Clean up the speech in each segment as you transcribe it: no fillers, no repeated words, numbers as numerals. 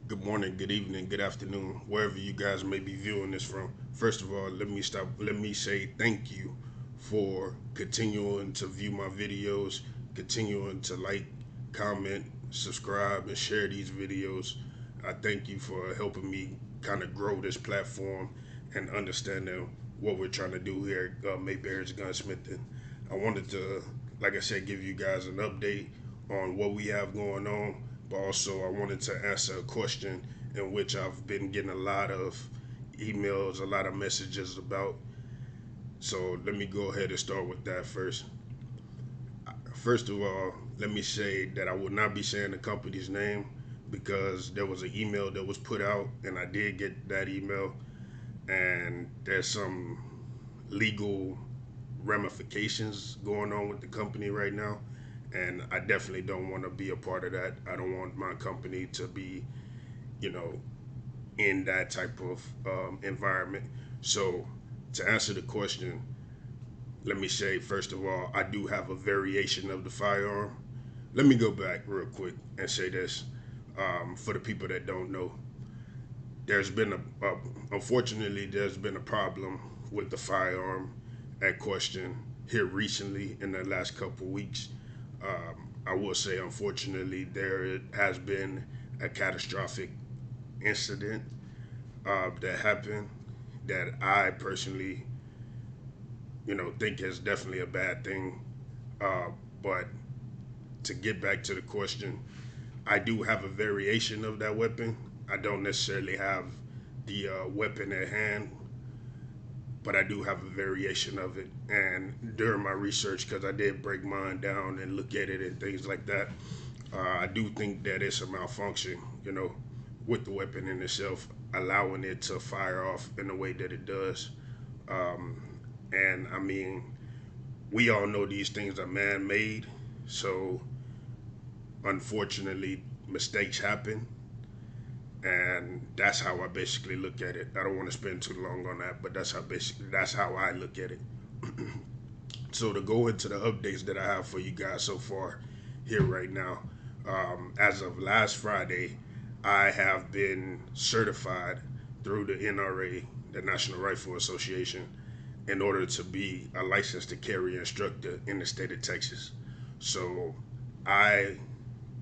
Good morning, good evening, good afternoon, wherever you guys may be viewing this from. First of all, let me say thank you for continuing to view my videos, continuing to like, comment, subscribe, and share these videos. I thank you for helping me kind of grow this platform and understanding what we're trying to do here at Mayberry's Gunsmithing. I wanted to, like I said, give you guys an update on what we have going on, but also I wanted to answer a question in which I've been getting a lot of emails, a lot of messages about. So let me go ahead and start with that first. First of all, let me say that I will not be saying the company's name because there was an email that was put out and I did get that email, and there's some legal ramifications going on with the company right now, and I definitely don't want to be a part of that. I don't want my company to be, you know, in that type of environment. So, to answer the question, let me say first of all, I do have a variation of the firearm. Let me go back real quick and say this for the people that don't know. There's been unfortunately, there's been a problem with the firearm at question here recently in the last couple weeks. I will say, unfortunately, there has been a catastrophic incident that happened that I personally, think is definitely a bad thing. But to get back to the question, I do have a variation of that weapon. I don't necessarily have the weapon at hand, but I do have a variation of it. And during my research, because I did break mine down and look at it and things like that, I do think that it's a malfunction, with the weapon in itself, allowing it to fire off in the way that it does. Um, and I mean, we all know these things are man made. So unfortunately, mistakes happen. And that's how I basically look at it. I don't want to spend too long on that, but that's how I look at it. So to go into the updates that I have for you guys so far here right now, as of last Friday, I have been certified through the NRA, the National Rifle Association, in order to be a licensed to carry instructor in the state of Texas. So I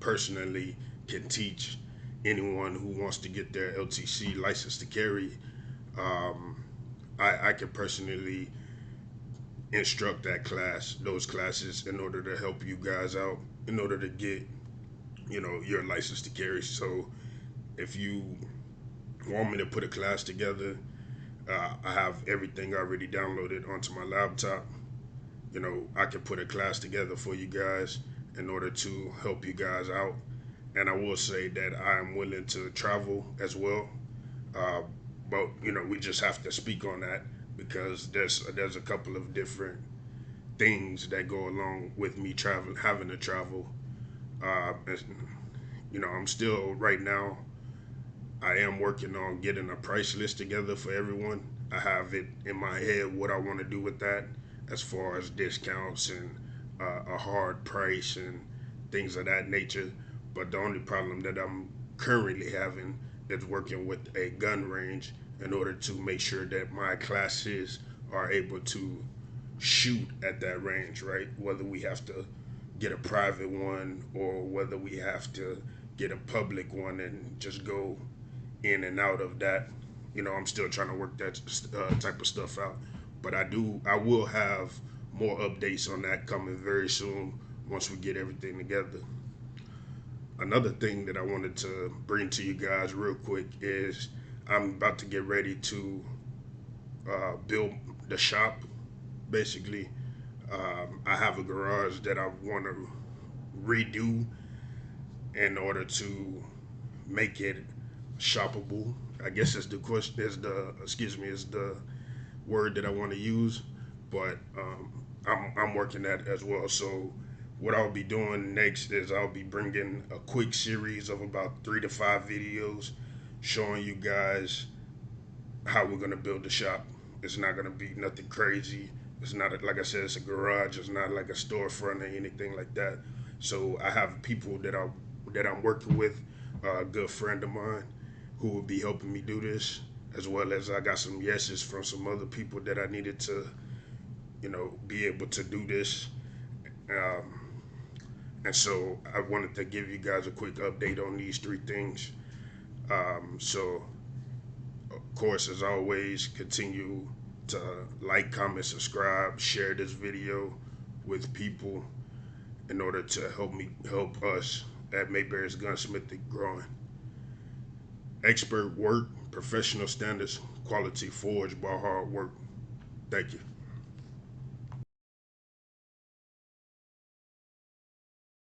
personally can teach anyone who wants to get their LTC license to carry. Um, I can personally instruct those classes, in order to help you guys out, in order to get, your license to carry. So if you want me to put a class together, I have everything already downloaded onto my laptop. I can put a class together for you guys in order to help you guys out. And I will say that I am willing to travel as well. Uh, but we just have to speak on that because there's a couple of different things that go along with me traveling, having to travel. And, I'm still right now. I am working on getting a price list together for everyone. I have it in my head what I want to do with that, as far as discounts and a hard price and things of that nature. But the only problem that I'm currently having is working with a gun range in order to make sure that my classes are able to shoot at that range, right? Whether we have to get a private one or whether we have to get a public one and just go in and out of that. I'm still trying to work that type of stuff out. But I will have more updates on that coming very soon once we get everything together. Another thing that I wanted to bring to you guys real quick is I'm about to get ready to build the shop. Basically, I have a garage that I want to redo in order to make it shoppable. I guess is the question is the excuse me is the word that I want to use, but I'm working that as well. So what I'll be doing next is I'll be bringing a quick series of about 3 to 5 videos showing you guys how we're gonna build the shop. It's not gonna be nothing crazy. It's not like I said, it's a garage. It's not like a storefront or anything like that. So I have people that I'm working with a good friend of mine who will be helping me do this, as well as I got some yeses from some other people that I needed to, be able to do this. Um, and so I wanted to give you guys a quick update on these three things. So, of course, as always, continue to like, comment, subscribe, share this video with people in order to help us at Mayberry's Gunsmithing growing. Expert work, professional standards, quality forged by hard work. Thank you.